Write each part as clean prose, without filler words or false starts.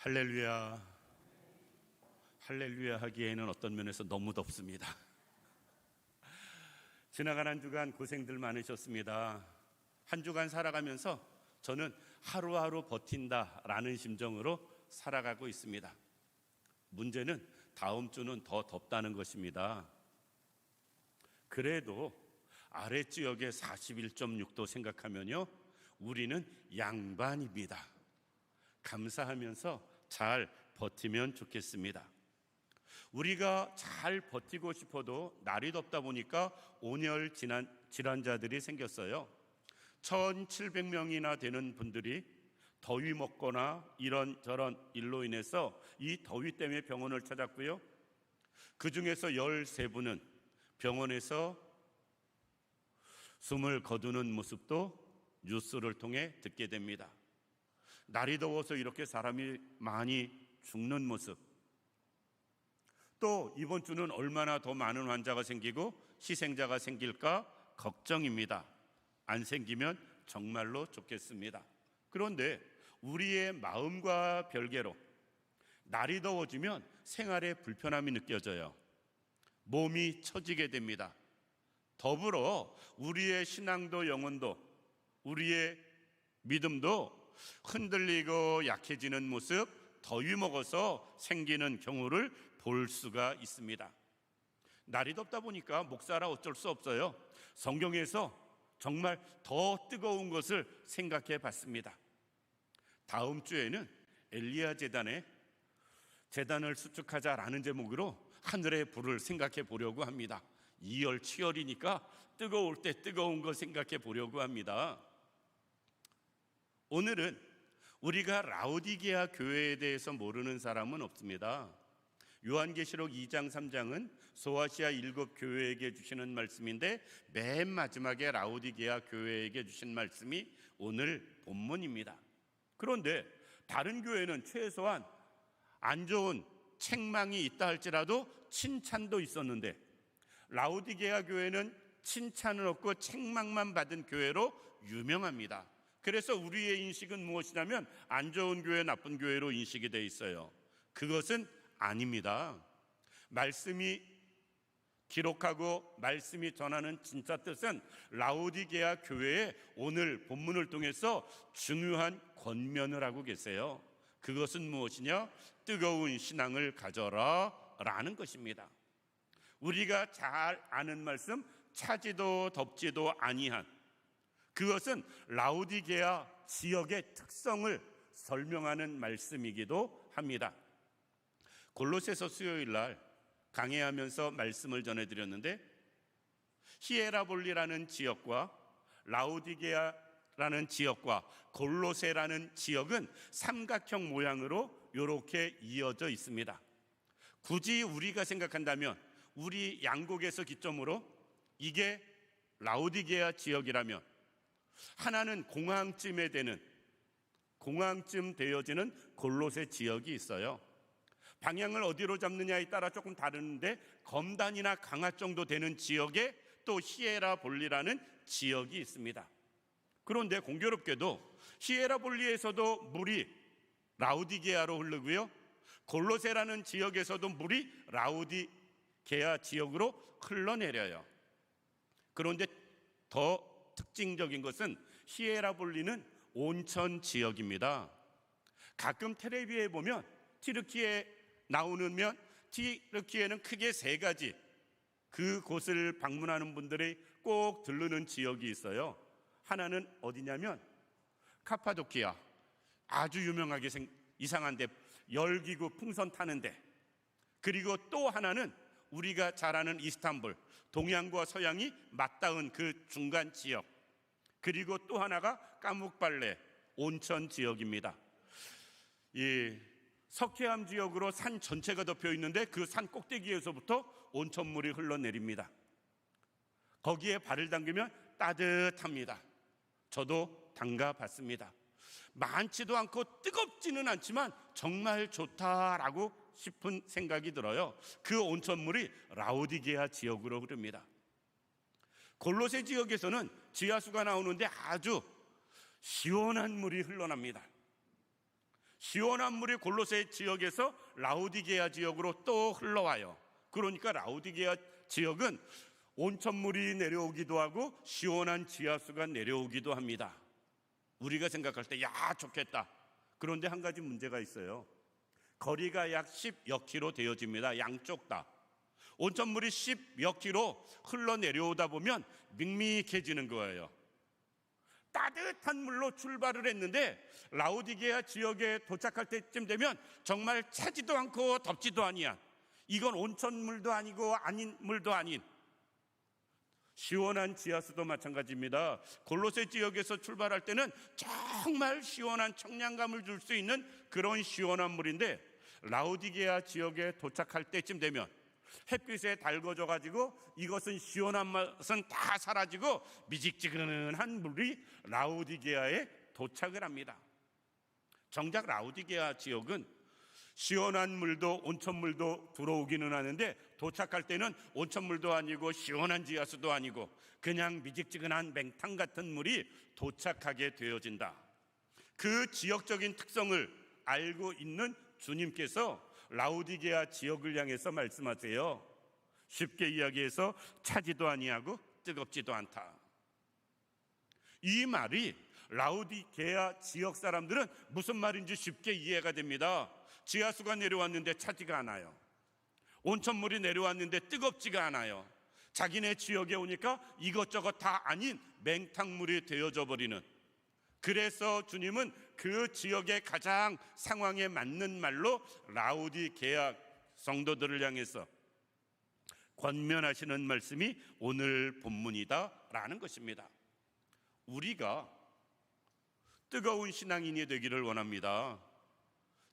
할렐루야. 할렐루야 하기에는 어떤 면에서 너무 덥습니다. 지나간 한 주간 고생들 많으셨습니다. 한 주간 살아가면서 저는 하루하루 버틴다라는 심정으로 살아가고 있습니다. 문제는 다음 주는 더 덥다는 것입니다. 그래도 아래 지역에 41.6도 생각하면요, 우리는 양반입니다. 감사하면서 잘 버티면 좋겠습니다. 우리가 잘 버티고 싶어도 날이 덥다 보니까 온열 질환자들이 생겼어요. 1,700명이나 되는 분들이 더위 먹거나 이런저런 일로 인해서 이 더위 때문에 병원을 찾았고요. 그 중에서 13분은 병원에서 숨을 거두는 모습도 뉴스를 통해 듣게 됩니다. 날이 더워서 이렇게 사람이 많이 죽는 모습, 또 이번 주는 얼마나 더 많은 환자가 생기고 희생자가 생길까 걱정입니다. 안 생기면 정말로 좋겠습니다. 그런데 우리의 마음과 별개로 날이 더워지면 생활에 불편함이 느껴져요. 몸이 처지게 됩니다. 더불어 우리의 신앙도 영혼도 우리의 믿음도 흔들리고 약해지는 모습, 더위 먹어서 생기는 경우를 볼 수가 있습니다. 날이 덥다 보니까 목사라 어쩔 수 없어요. 성경에서 정말 더 뜨거운 것을 생각해 봤습니다. 다음 주에는 엘리야 재단을 수축하자라는 제목으로 하늘의 불을 생각해 보려고 합니다. 2월, 7월이니까 뜨거울 때 뜨거운 거 생각해 보려고 합니다. 오늘은 우리가 라오디게아 교회에 대해서 모르는 사람은 없습니다. 요한계시록 2장 3장은 소아시아 7교회에게 주시는 말씀인데 맨 마지막에 라오디게아 교회에게 주신 말씀이 오늘 본문입니다. 그런데 다른 교회는 최소한 안 좋은 책망이 있다 할지라도 칭찬도 있었는데 라오디게아 교회는 칭찬은 없고 책망만 받은 교회로 유명합니다. 그래서 우리의 인식은 무엇이냐면 안 좋은 교회, 나쁜 교회로 인식이 되어 있어요. 그것은 아닙니다. 말씀이 기록하고 말씀이 전하는 진짜 뜻은 라오디게아 교회에 오늘 본문을 통해서 중요한 권면을 하고 계세요. 그것은 무엇이냐? 뜨거운 신앙을 가져라 라는 것입니다. 우리가 잘 아는 말씀, 차지도 덥지도 아니한, 그것은 라오디게아 지역의 특성을 설명하는 말씀이기도 합니다. 골로새서 수요일 날 강해하면서 말씀을 전해드렸는데 히에라볼리라는 지역과 라오디게아라는 지역과 골로새라는 지역은 삼각형 모양으로 이렇게 이어져 있습니다. 굳이 우리가 생각한다면 우리 양국에서 기점으로 이게 라오디게아 지역이라면 하나는 공항쯤 되어지는 골로새 지역이 있어요. 방향을 어디로 잡느냐에 따라 조금 다른데 검단이나 강화 정도 되는 지역에 또 히에라볼리라는 지역이 있습니다. 그런데 공교롭게도 히에라볼리에서도 물이 라오디게아로 흐르고요, 골로새라는 지역에서도 물이 라오디게아 지역으로 흘러내려요. 그런데 더 특징적인 것은 히에라볼리는 온천 지역입니다. 가끔 텔레비에 보면 티르키에 나오면 티르키에는 크게 3가지 그곳을 방문하는 분들이 꼭 들르는 지역이 있어요. 하나는 어디냐면 카파도키아, 아주 유명하게 이상한데 열기구 풍선 타는데, 그리고 또 하나는 우리가 잘 아는 이스탄불, 동양과 서양이 맞닿은 그 중간 지역, 그리고 또 하나가 까묵발레 온천 지역입니다. 이 석회암 지역으로 산 전체가 덮여 있는데 그 산 꼭대기에서부터 온천물이 흘러내립니다. 거기에 발을 담그면 따뜻합니다. 저도 담가 봤습니다. 많지도 않고 뜨겁지는 않지만 정말 좋다라고 싶은 생각이 들어요. 그 온천물이 라오디게아 지역으로 흐릅니다. 골로새 지역에서는 지하수가 나오는데 아주 시원한 물이 흘러납니다. 시원한 물이 골로새 지역에서 라우디게아 지역으로 또 흘러와요. 그러니까 라우디게아 지역은 온천물이 내려오기도 하고 시원한 지하수가 내려오기도 합니다. 우리가 생각할 때 야 좋겠다. 그런데 한 가지 문제가 있어요. 거리가 약 10여 킬로 되어집니다. 양쪽 다. 온천물이 10여 킬로 흘러내려오다 보면 밍밍해지는 거예요. 따뜻한 물로 출발을 했는데 라우디게아 지역에 도착할 때쯤 되면 정말 차지도 않고 덥지도 아니야. 이건 온천물도 아니고 아닌 물도 아닌 시원한 지하수도 마찬가지입니다. 골로새 지역에서 출발할 때는 정말 시원한 청량감을 줄 수 있는 그런 시원한 물인데 라우디게아 지역에 도착할 때쯤 되면 햇빛에 달궈져 가지고 이것은 시원한 맛은 다 사라지고 미직지근한 물이 라우디게아에 도착을 합니다. 정작 라우디게아 지역은 시원한 물도 온천물도 들어오기는 하는데 도착할 때는 온천물도 아니고 시원한 지하수도 아니고 그냥 미직지근한 맹탕 같은 물이 도착하게 되어진다. 그 지역적인 특성을 알고 있는 주님께서 라우디게아 지역을 향해서 말씀하세요. 쉽게 이야기해서 차지도 아니하고 뜨겁지도 않다. 이 말이 라우디게아 지역 사람들은 무슨 말인지 쉽게 이해가 됩니다. 지하수가 내려왔는데 차지가 않아요. 온천물이 내려왔는데 뜨겁지가 않아요. 자기네 지역에 오니까 이것저것 다 아닌 맹탕물이 되어져 버리는. 그래서 주님은 그 지역의 가장 상황에 맞는 말로 라우디게아 성도들을 향해서 권면하시는 말씀이 오늘 본문이다라는 것입니다. 우리가 뜨거운 신앙인이 되기를 원합니다.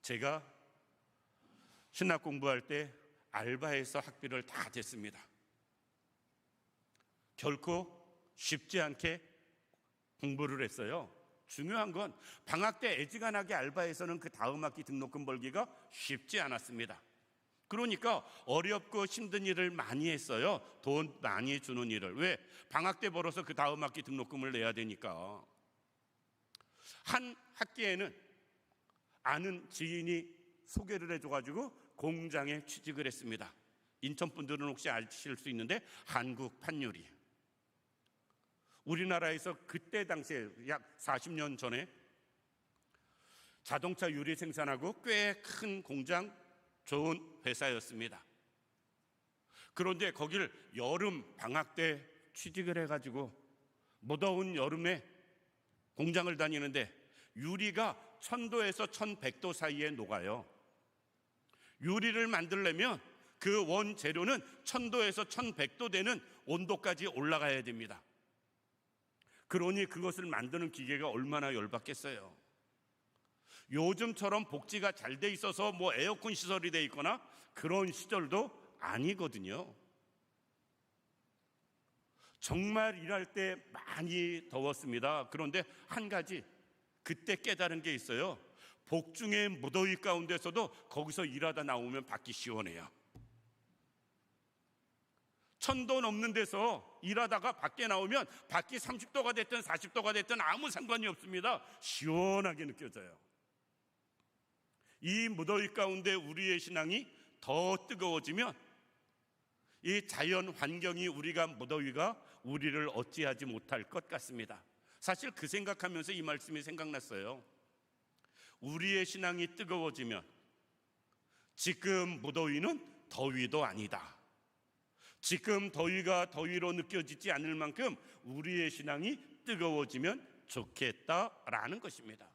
제가 신학 공부할 때 알바해서 학비를 다 댔습니다. 결코 쉽지 않게 공부를 했어요. 중요한 건 방학 때 애지간하게 알바해서는 그 다음 학기 등록금 벌기가 쉽지 않았습니다. 그러니까 어렵고 힘든 일을 많이 했어요. 돈 많이 주는 일을. 왜? 방학 때 벌어서 그 다음 학기 등록금을 내야 되니까. 한 학기에는 아는 지인이 소개를 해줘가지고 공장에 취직을 했습니다. 인천 분들은 혹시 아실 수 있는데 한국 판유리. 우리나라에서 그때 당시에 약 40년 전에 자동차 유리 생산하고 꽤 큰 공장, 좋은 회사였습니다. 그런데 거길 여름 방학 때 취직을 해가지고 무더운 여름에 공장을 다니는데 유리가 1000도에서 1100도 사이에 녹아요. 유리를 만들려면 그 원재료는 1000도에서 1100도 되는 온도까지 올라가야 됩니다. 그러니 그것을 만드는 기계가 얼마나 열받겠어요. 요즘처럼 복지가 잘 돼 있어서 뭐 에어컨 시설이 돼 있거나 그런 시절도 아니거든요. 정말 일할 때 많이 더웠습니다. 그런데 한 가지 그때 깨달은 게 있어요. 복중의 무더위 가운데서도 거기서 일하다 나오면 밖이 시원해요. 1000도 넘는 데서 일하다가 밖에 나오면 밖이 30도가 됐든 40도가 됐든 아무 상관이 없습니다. 시원하게 느껴져요. 이 무더위 가운데 우리의 신앙이 더 뜨거워지면 이 자연 환경이 우리가 무더위가 우리를 어찌하지 못할 것 같습니다. 사실 그 생각하면서 이 말씀이 생각났어요. 우리의 신앙이 뜨거워지면 지금 무더위는 더위도 아니다. 지금 더위가 더위로 느껴지지 않을 만큼 우리의 신앙이 뜨거워지면 좋겠다라는 것입니다.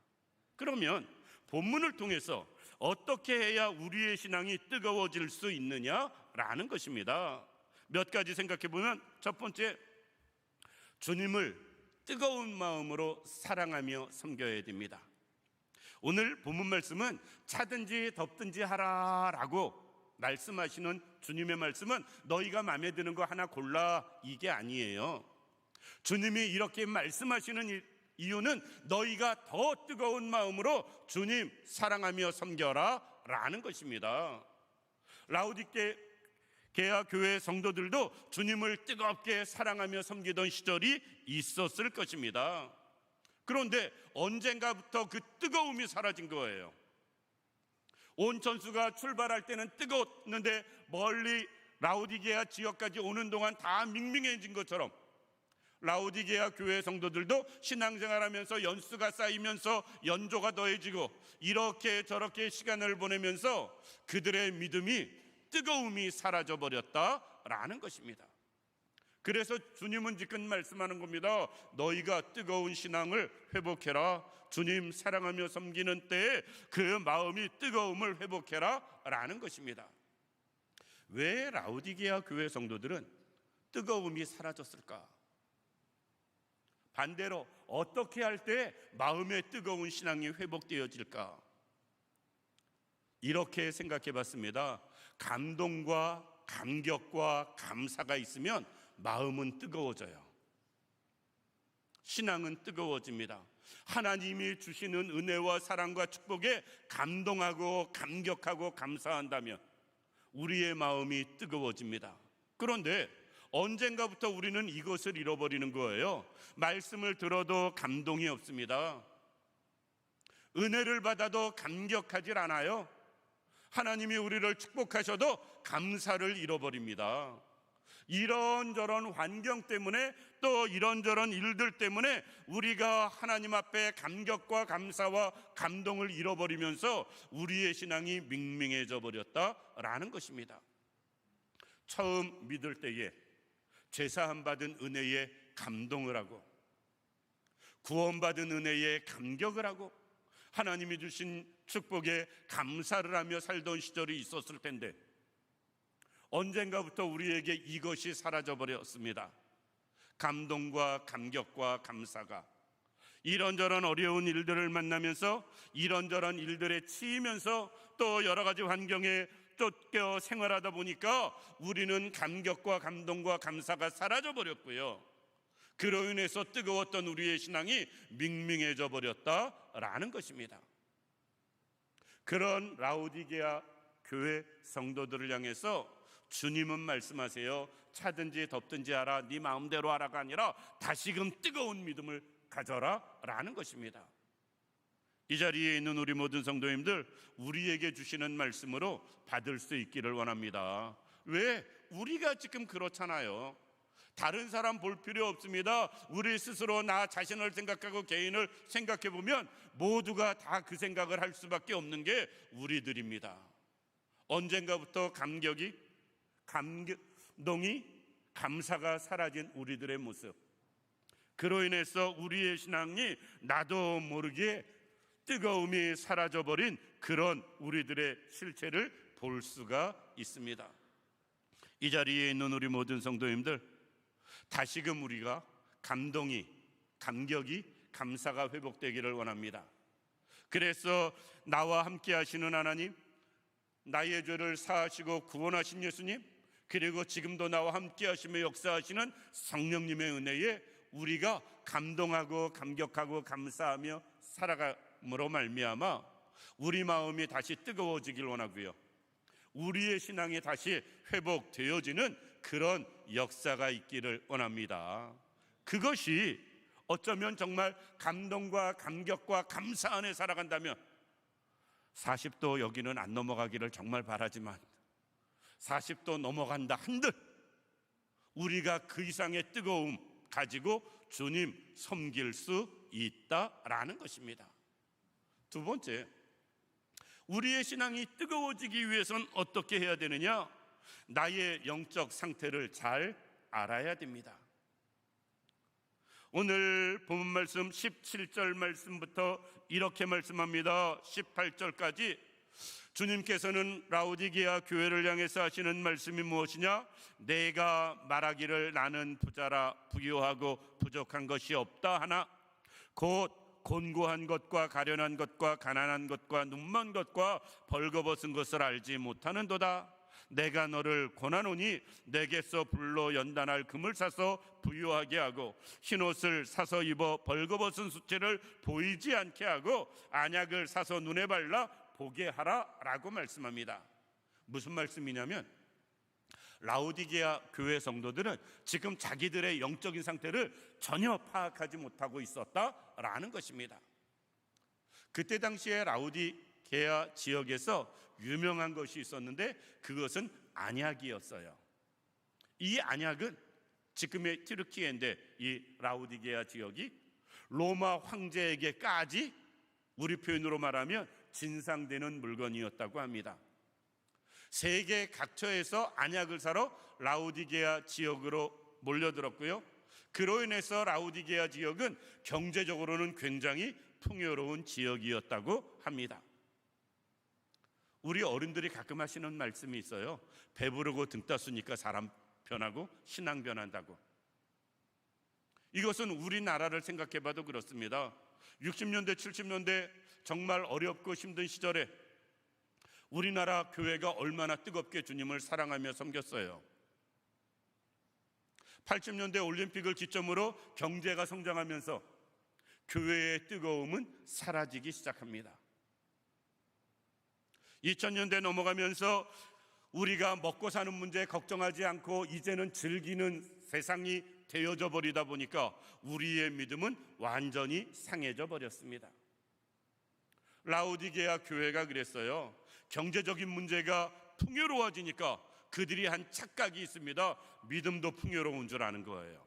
그러면 본문을 통해서 어떻게 해야 우리의 신앙이 뜨거워질 수 있느냐라는 것입니다. 몇 가지 생각해 보면 첫 번째, 주님을 뜨거운 마음으로 사랑하며 섬겨야 됩니다. 오늘 본문 말씀은 차든지 덥든지 하라라고 말씀하시는 주님의 말씀은 너희가 마음에 드는 거 하나 골라 이게 아니에요. 주님이 이렇게 말씀하시는 이유는 너희가 더 뜨거운 마음으로 주님 사랑하며 섬겨라 라는 것입니다. 라우디게아 교회 성도들도 주님을 뜨겁게 사랑하며 섬기던 시절이 있었을 것입니다. 그런데 언젠가부터 그 뜨거움이 사라진 거예요. 온 천수가 출발할 때는 뜨거웠는데 멀리 라오디게아 지역까지 오는 동안 다 밍밍해진 것처럼 라오디게아 교회 성도들도 신앙생활하면서 연수가 쌓이면서 연조가 더해지고 이렇게 저렇게 시간을 보내면서 그들의 믿음이 뜨거움이 사라져버렸다라는 것입니다. 그래서 주님은 지금 말씀하는 겁니다. 너희가 뜨거운 신앙을 회복해라. 주님 사랑하며 섬기는 때에 그 마음이 뜨거움을 회복해라 라는 것입니다. 왜 라오디게아 교회 성도들은 뜨거움이 사라졌을까? 반대로 어떻게 할 때 마음의 뜨거운 신앙이 회복되어질까? 이렇게 생각해 봤습니다. 감동과 감격과 감사가 있으면 마음은 뜨거워져요. 신앙은 뜨거워집니다. 하나님이 주시는 은혜와 사랑과 축복에 감동하고 감격하고 감사한다면 우리의 마음이 뜨거워집니다. 그런데 언젠가부터 우리는 이것을 잃어버리는 거예요. 말씀을 들어도 감동이 없습니다. 은혜를 받아도 감격하질 않아요. 하나님이 우리를 축복하셔도 감사를 잃어버립니다. 이런저런 환경 때문에 또 이런저런 일들 때문에 우리가 하나님 앞에 감격과 감사와 감동을 잃어버리면서 우리의 신앙이 밍밍해져 버렸다라는 것입니다. 처음 믿을 때에 제사함 받은 은혜에 감동을 하고 구원받은 은혜에 감격을 하고 하나님이 주신 축복에 감사를 하며 살던 시절이 있었을 텐데 언젠가부터 우리에게 이것이 사라져버렸습니다. 감동과 감격과 감사가 이런저런 어려운 일들을 만나면서 이런저런 일들에 치이면서 또 여러 가지 환경에 쫓겨 생활하다 보니까 우리는 감격과 감동과 감사가 사라져버렸고요. 그로 인해서 뜨거웠던 우리의 신앙이 밍밍해져 버렸다라는 것입니다. 그런 라오디게아 교회 성도들을 향해서 주님은 말씀하세요. 차든지 덥든지 하라, 네 마음대로 하라가 아니라 다시금 뜨거운 믿음을 가져라 라는 것입니다. 이 자리에 있는 우리 모든 성도님들, 우리에게 주시는 말씀으로 받을 수 있기를 원합니다. 왜? 우리가 지금 그렇잖아요. 다른 사람 볼 필요 없습니다. 우리 스스로 나 자신을 생각하고 개인을 생각해 보면 모두가 다 그 생각을 할 수밖에 없는 게 우리들입니다. 언젠가부터 감동이 감사가 사라진 우리들의 모습, 그로 인해서 우리의 신앙이 나도 모르게 뜨거움이 사라져버린 그런 우리들의 실체를 볼 수가 있습니다. 이 자리에 있는 우리 모든 성도님들, 다시금 우리가 감동이, 감격이, 감사가 회복되기를 원합니다. 그래서 나와 함께 하시는 하나님, 나의 죄를 사하시고 구원하신 예수님, 그리고 지금도 나와 함께 하시며 역사하시는 성령님의 은혜에 우리가 감동하고 감격하고 감사하며 살아감으로 말미암아 우리 마음이 다시 뜨거워지길 원하고요, 우리의 신앙이 다시 회복되어지는 그런 역사가 있기를 원합니다. 그것이 어쩌면 정말 감동과 감격과 감사 안에 살아간다면 40도 여기는 안 넘어가기를 정말 바라지만 40도 넘어간다 한들 우리가 그 이상의 뜨거움 가지고 주님 섬길 수 있다라는 것입니다. 두 번째, 우리의 신앙이 뜨거워지기 위해서는 어떻게 해야 되느냐? 나의 영적 상태를 잘 알아야 됩니다. 오늘 본문 말씀 17절 말씀부터 이렇게 말씀합니다. 18절까지 주님께서는 라오디게아 교회를 향해서 하시는 말씀이 무엇이냐? 내가 말하기를 나는 부자라 부유하고 부족한 것이 없다 하나 곧 곤고한 것과 가련한 것과 가난한 것과 눈먼 것과 벌거벗은 것을 알지 못하는도다. 내가 너를 권하노니 내게서 불로 연단할 금을 사서 부유하게 하고 흰옷을 사서 입어 벌거벗은 수치를 보이지 않게 하고 안약을 사서 눈에 발라 보게 하라 라고 말씀합니다. 무슨 말씀이냐면 라오디게아 교회 성도들은 지금 자기들의 영적인 상태를 전혀 파악하지 못하고 있었다라는 것입니다. 그때 당시에 라오디게아 라우디게아 지역에서 유명한 것이 있었는데 그것은 안약이었어요. 이 안약은 지금의 튀르키예인데 이 라우디게아 지역이 로마 황제에게까지 우리 표현으로 말하면 진상되는 물건이었다고 합니다. 세계 각처에서 안약을 사러 라우디게아 지역으로 몰려들었고요. 그로 인해서 라우디게아 지역은 경제적으로는 굉장히 풍요로운 지역이었다고 합니다. 우리 어른들이 가끔 하시는 말씀이 있어요. 배부르고 등 따스니까 사람 변하고 신앙 변한다고. 이것은 우리나라를 생각해 봐도 그렇습니다. 60년대 70년대 정말 어렵고 힘든 시절에 우리나라 교회가 얼마나 뜨겁게 주님을 사랑하며 섬겼어요. 80년대 올림픽을 기점으로 경제가 성장하면서 교회의 뜨거움은 사라지기 시작합니다. 2000년대 넘어가면서 우리가 먹고 사는 문제 걱정하지 않고 이제는 즐기는 세상이 되어져 버리다 보니까 우리의 믿음은 완전히 상해져 버렸습니다. 라우디게아 교회가 그랬어요. 경제적인 문제가 풍요로워지니까 그들이 한 착각이 있습니다. 믿음도 풍요로운 줄 아는 거예요.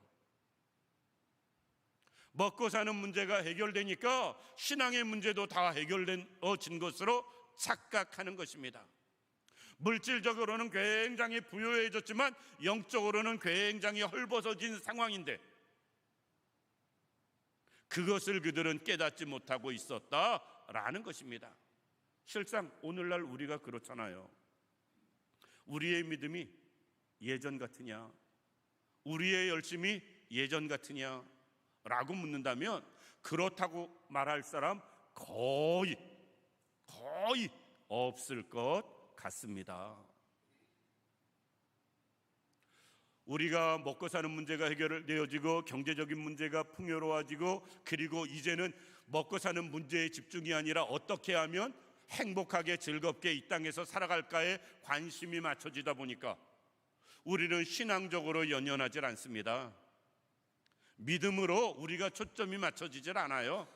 먹고 사는 문제가 해결되니까 신앙의 문제도 다 해결된 것으로 착각하는 것입니다. 물질적으로는 굉장히 부유해졌지만 영적으로는 굉장히 헐벗어진 상황인데 그것을 그들은 깨닫지 못하고 있었다라는 것입니다. 실상 오늘날 우리가 그렇잖아요. 우리의 믿음이 예전 같으냐, 우리의 열심이 예전 같으냐 라고 묻는다면 그렇다고 말할 사람 거의 없을 것 같습니다. 우리가 먹고 사는 문제가 해결되어지고 경제적인 문제가 풍요로워지고 그리고 이제는 먹고 사는 문제에 집중이 아니라 어떻게 하면 행복하게 즐겁게 이 땅에서 살아갈까에 관심이 맞춰지다 보니까 우리는 신앙적으로 연연하지 않습니다. 믿음으로 우리가 초점이 맞춰지질 않아요.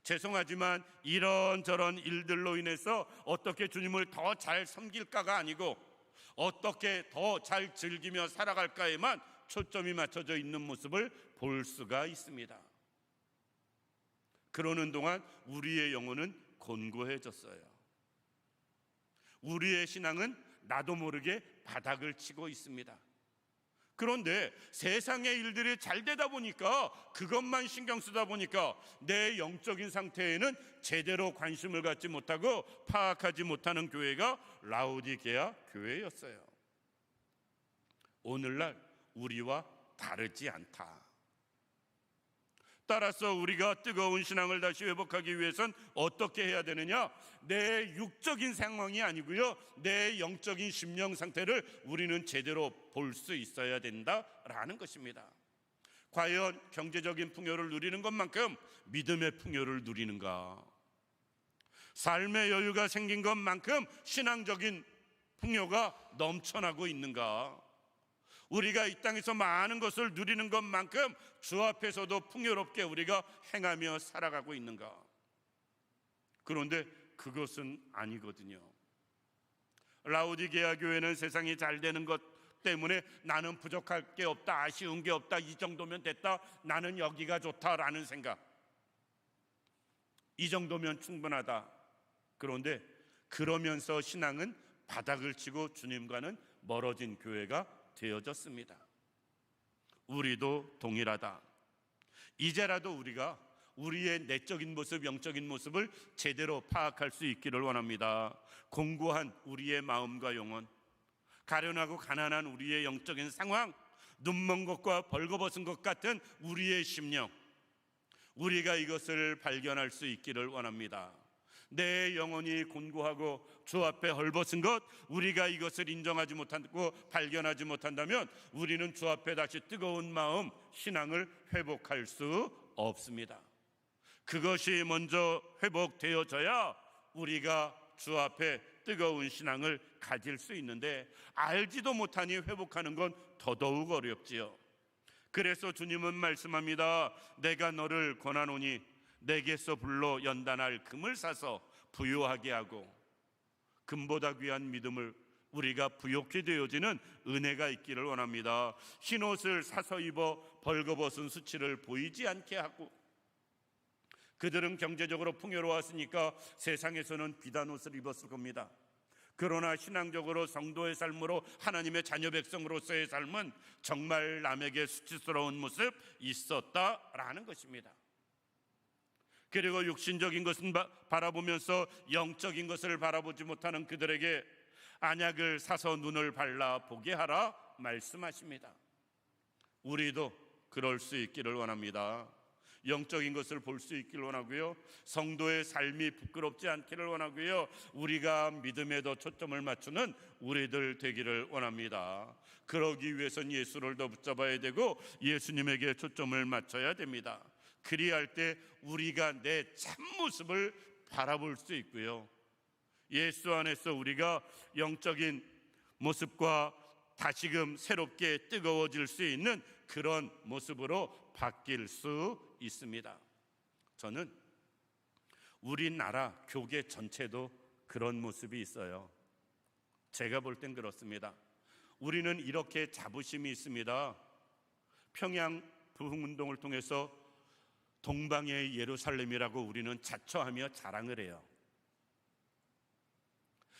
죄송하지만 이런저런 일들로 인해서 어떻게 주님을 더 잘 섬길까가 아니고 어떻게 더 잘 즐기며 살아갈까에만 초점이 맞춰져 있는 모습을 볼 수가 있습니다. 그러는 동안 우리의 영혼은 곤고해졌어요. 우리의 신앙은 나도 모르게 바닥을 치고 있습니다. 그런데 세상의 일들이 잘 되다 보니까 그것만 신경 쓰다 보니까 내 영적인 상태에는 제대로 관심을 갖지 못하고 파악하지 못하는 교회가 라우디게아 교회였어요. 오늘날 우리와 다르지 않다. 따라서 우리가 뜨거운 신앙을 다시 회복하기 위해선 어떻게 해야 되느냐? 내 육적인 상황이 아니고요, 내 영적인 심령 상태를 우리는 제대로 볼 수 있어야 된다라는 것입니다. 과연 경제적인 풍요를 누리는 것만큼 믿음의 풍요를 누리는가? 삶의 여유가 생긴 것만큼 신앙적인 풍요가 넘쳐나고 있는가? 우리가 이 땅에서 많은 것을 누리는 것만큼 주 앞에서도 풍요롭게 우리가 행하며 살아가고 있는가? 그런데 그것은 아니거든요. 라우디게아 교회는 세상이 잘 되는 것 때문에 나는 부족할 게 없다, 아쉬운 게 없다, 이 정도면 됐다, 나는 여기가 좋다라는 생각, 이 정도면 충분하다. 그런데 그러면서 신앙은 바닥을 치고 주님과는 멀어진 교회가 되어졌습니다. 우리도 동일하다. 이제라도 우리가 우리의 내적인 모습, 영적인 모습을 제대로 파악할 수 있기를 원합니다. 공고한 우리의 마음과 영혼, 가련하고 가난한 우리의 영적인 상황, 눈먼 것과 벌거벗은 것 같은 우리의 심령, 우리가 이것을 발견할 수 있기를 원합니다. 내 영혼이 곤고하고 주 앞에 헐벗은 것, 우리가 이것을 인정하지 못하고 발견하지 못한다면 우리는 주 앞에 다시 뜨거운 마음, 신앙을 회복할 수 없습니다. 그것이 먼저 회복되어져야 우리가 주 앞에 뜨거운 신앙을 가질 수 있는데 알지도 못하니 회복하는 건 더더욱 어렵지요. 그래서 주님은 말씀합니다. 내가 너를 권하노니 내게서 불러 연단할 금을 사서 부유하게 하고 금보다 귀한 믿음을 우리가 부욕해 되어지는 은혜가 있기를 원합니다. 흰옷을 사서 입어 벌거벗은 수치를 보이지 않게 하고, 그들은 경제적으로 풍요로웠으니까 세상에서는 비단 옷을 입었을 겁니다. 그러나 신앙적으로 성도의 삶으로 하나님의 자녀 백성으로서의 삶은 정말 남에게 수치스러운 모습 있었다라는 것입니다. 그리고 육신적인 것은 바라보면서 영적인 것을 바라보지 못하는 그들에게 안약을 사서 눈을 발라 보게 하라 말씀하십니다. 우리도 그럴 수 있기를 원합니다. 영적인 것을 볼 수 있기를 원하고요, 성도의 삶이 부끄럽지 않기를 원하고요, 우리가 믿음에 더 초점을 맞추는 우리들 되기를 원합니다. 그러기 위해선 예수를 더 붙잡아야 되고 예수님에게 초점을 맞춰야 됩니다. 그리할 때 우리가 내 참모습을 바라볼 수 있고요, 예수 안에서 우리가 영적인 모습과 다시금 새롭게 뜨거워질 수 있는 그런 모습으로 바뀔 수 있습니다. 저는 우리나라 교계 전체도 그런 모습이 있어요. 제가 볼 땐 그렇습니다. 우리는 이렇게 자부심이 있습니다. 평양 부흥운동을 통해서 동방의 예루살렘이라고 우리는 자처하며 자랑을 해요.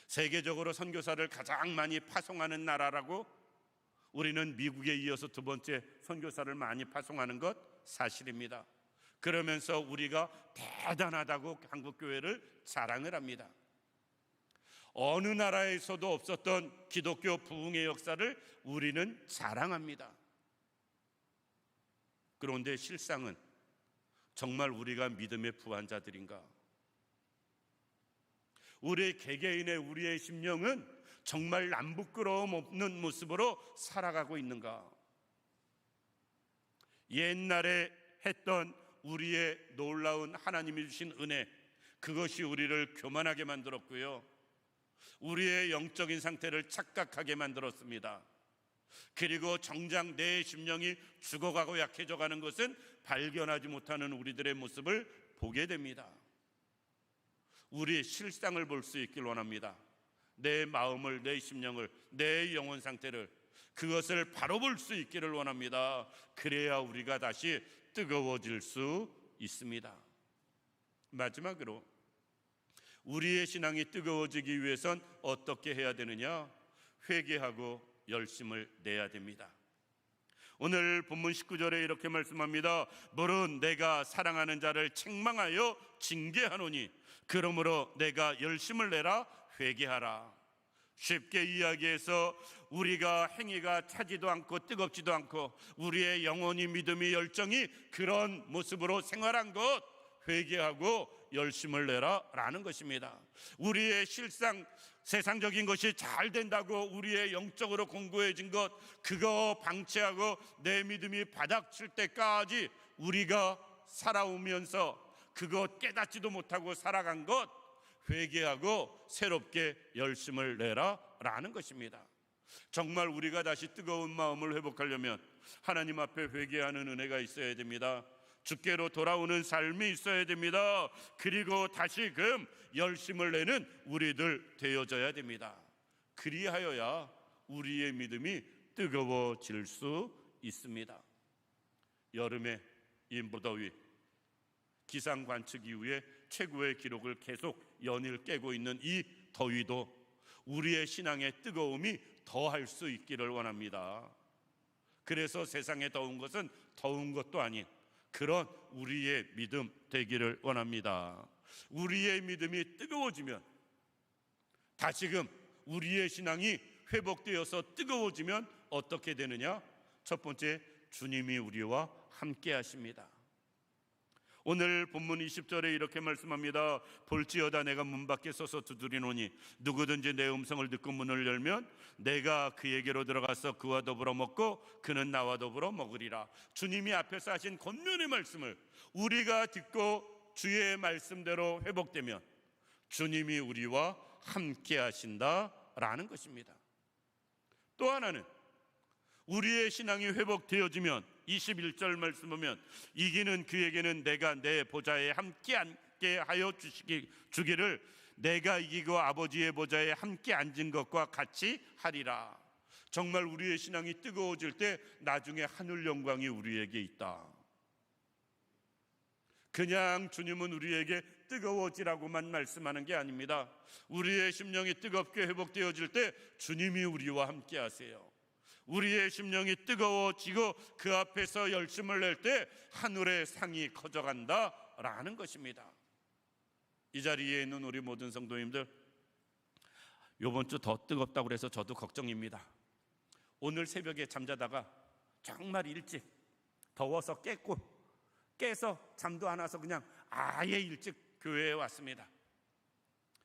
세계적으로 선교사를 가장 많이 파송하는 나라라고, 우리는 미국에 이어서 두 번째 선교사를 많이 파송하는 것 사실입니다. 그러면서 우리가 대단하다고 한국교회를 자랑을 합니다. 어느 나라에서도 없었던 기독교 부흥의 역사를 우리는 자랑합니다. 그런데 실상은 정말 우리가 믿음의 부한자들인가? 우리 개개인의 우리의 심령은 정말 남부끄러움 없는 모습으로 살아가고 있는가? 옛날에 했던 우리의 놀라운 하나님이 주신 은혜, 그것이 우리를 교만하게 만들었고요, 우리의 영적인 상태를 착각하게 만들었습니다. 그리고 정작 내 심령이 죽어가고 약해져가는 것은 발견하지 못하는 우리들의 모습을 보게 됩니다. 우리의 실상을 볼 수 있길 원합니다. 내 마음을, 내 심령을, 내 영혼 상태를, 그것을 바로 볼 수 있기를 원합니다. 그래야 우리가 다시 뜨거워질 수 있습니다. 마지막으로 우리의 신앙이 뜨거워지기 위해선 어떻게 해야 되느냐? 회개하고 열심을 내야 됩니다. 오늘 본문 19절에 이렇게 말씀합니다. 물은 내가 사랑하는 자를 책망하여 징계하노니 그러므로 내가 열심을 내라, 회개하라. 쉽게 이야기해서 우리가 행위가 차지도 않고 뜨겁지도 않고 우리의 영혼이, 믿음이, 열정이 그런 모습으로 생활한 것, 회개하고 열심을 내라 라는 것입니다. 우리의 실상, 세상적인 것이 잘 된다고 우리의 영적으로 공고해진 것, 그거 방치하고 내 믿음이 바닥칠 때까지 우리가 살아오면서 그거 깨닫지도 못하고 살아간 것, 회개하고 새롭게 열심을 내라 라는 것입니다. 정말 우리가 다시 뜨거운 마음을 회복하려면 하나님 앞에 회개하는 은혜가 있어야 됩니다. 주께로 돌아오는 삶이 있어야 됩니다. 그리고 다시금 열심을 내는 우리들 되어져야 됩니다. 그리하여야 우리의 믿음이 뜨거워질 수 있습니다. 여름에 이 무더위, 기상 관측 이후에 최고의 기록을 계속 연일 깨고 있는 이 더위도 우리의 신앙의 뜨거움이 더할 수 있기를 원합니다. 그래서 세상에 더운 것은 더운 것도 아닌 그런 우리의 믿음 되기를 원합니다. 우리의 믿음이 뜨거워지면, 다시금 우리의 신앙이 회복되어서 뜨거워지면 어떻게 되느냐? 첫 번째, 주님이 우리와 함께 하십니다. 오늘 본문 20절에 이렇게 말씀합니다. 볼지어다 내가 문 밖에 서서 두드리노니 누구든지 내 음성을 듣고 문을 열면 내가 그에게로 들어가서 그와 더불어 먹고 그는 나와 더불어 먹으리라. 주님이 앞에서 하신 권면의 말씀을 우리가 듣고 주의 말씀대로 회복되면 주님이 우리와 함께 하신다라는 것입니다. 또 하나는 우리의 신앙이 회복되어지면 21절 말씀 보면 이기는 그에게는 내가 내 보좌에 함께 하여 주기를 내가 이기고 아버지의 보좌에 함께 앉은 것과 같이 하리라. 정말 우리의 신앙이 뜨거워질 때 나중에 하늘 영광이 우리에게 있다. 그냥 주님은 우리에게 뜨거워지라고만 말씀하는 게 아닙니다. 우리의 심령이 뜨겁게 회복되어질 때 주님이 우리와 함께 하세요. 우리의 심령이 뜨거워지고 그 앞에서 열심을 낼 때 하늘의 상이 커져간다라는 것입니다. 이 자리에 있는 우리 모든 성도님들, 이번 주 더 뜨겁다고 그래서 저도 걱정입니다. 오늘 새벽에 잠자다가 정말 일찍 더워서 깨서 잠도 안 와서 그냥 아예 일찍 교회에 왔습니다.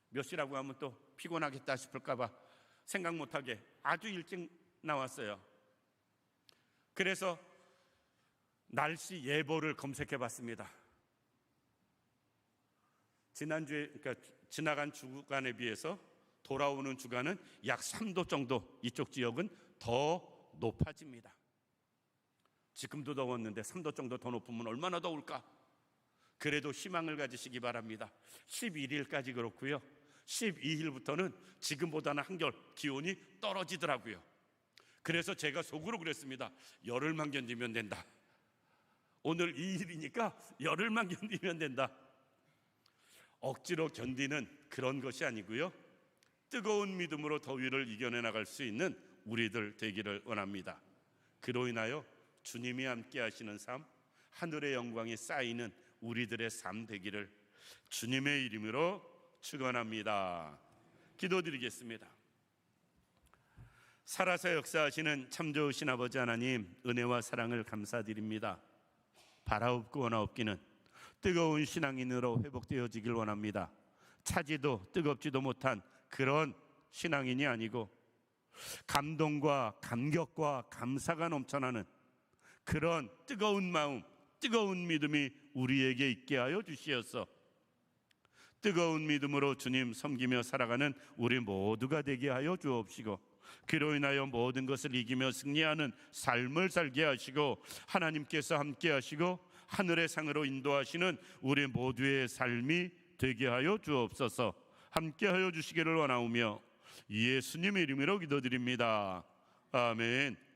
몇 시라고 하면 또 피곤하겠다 싶을까 봐 생각 못하게 아주 일찍 나왔어요. 그래서 날씨 예보를 검색해 봤습니다. 지나간 주간에 비해서 돌아오는 주간은 약 3도 정도 이쪽 지역은 더 높아집니다. 지금도 더웠는데 3도 정도 더 높으면 얼마나 더울까? 그래도 희망을 가지시기 바랍니다. 11일까지 그렇고요. 12일부터는 지금보다는 한결 기온이 떨어지더라고요. 그래서 제가 속으로 그랬습니다. 열흘만 견디면 된다. 오늘 2일이니까 열흘만 견디면 된다. 억지로 견디는 그런 것이 아니고요. 뜨거운 믿음으로 더위를 이겨내 나갈 수 있는 우리들 되기를 원합니다. 그로 인하여 주님이 함께 하시는 삶, 하늘의 영광이 쌓이는 우리들의 삶 되기를 주님의 이름으로 축원합니다. 기도드리겠습니다. 살아서 역사하시는 참 좋으신 아버지 하나님, 은혜와 사랑을 감사드립니다. 바라옵고 원하옵기는 뜨거운 신앙인으로 회복되어지길 원합니다. 차지도 뜨겁지도 못한 그런 신앙인이 아니고 감동과 감격과 감사가 넘쳐나는 그런 뜨거운 마음, 뜨거운 믿음이 우리에게 있게 하여 주시옵소서. 뜨거운 믿음으로 주님 섬기며 살아가는 우리 모두가 되게 하여 주옵시고, 그로 인하여 모든 것을 이기며 승리하는 삶을 살게 하시고, 하나님께서 함께 하시고 하늘의 상으로 인도하시는 우리 모두의 삶이 되게 하여 주옵소서. 함께 하여 주시기를 원하오며 예수님의 이름으로 기도드립니다. 아멘.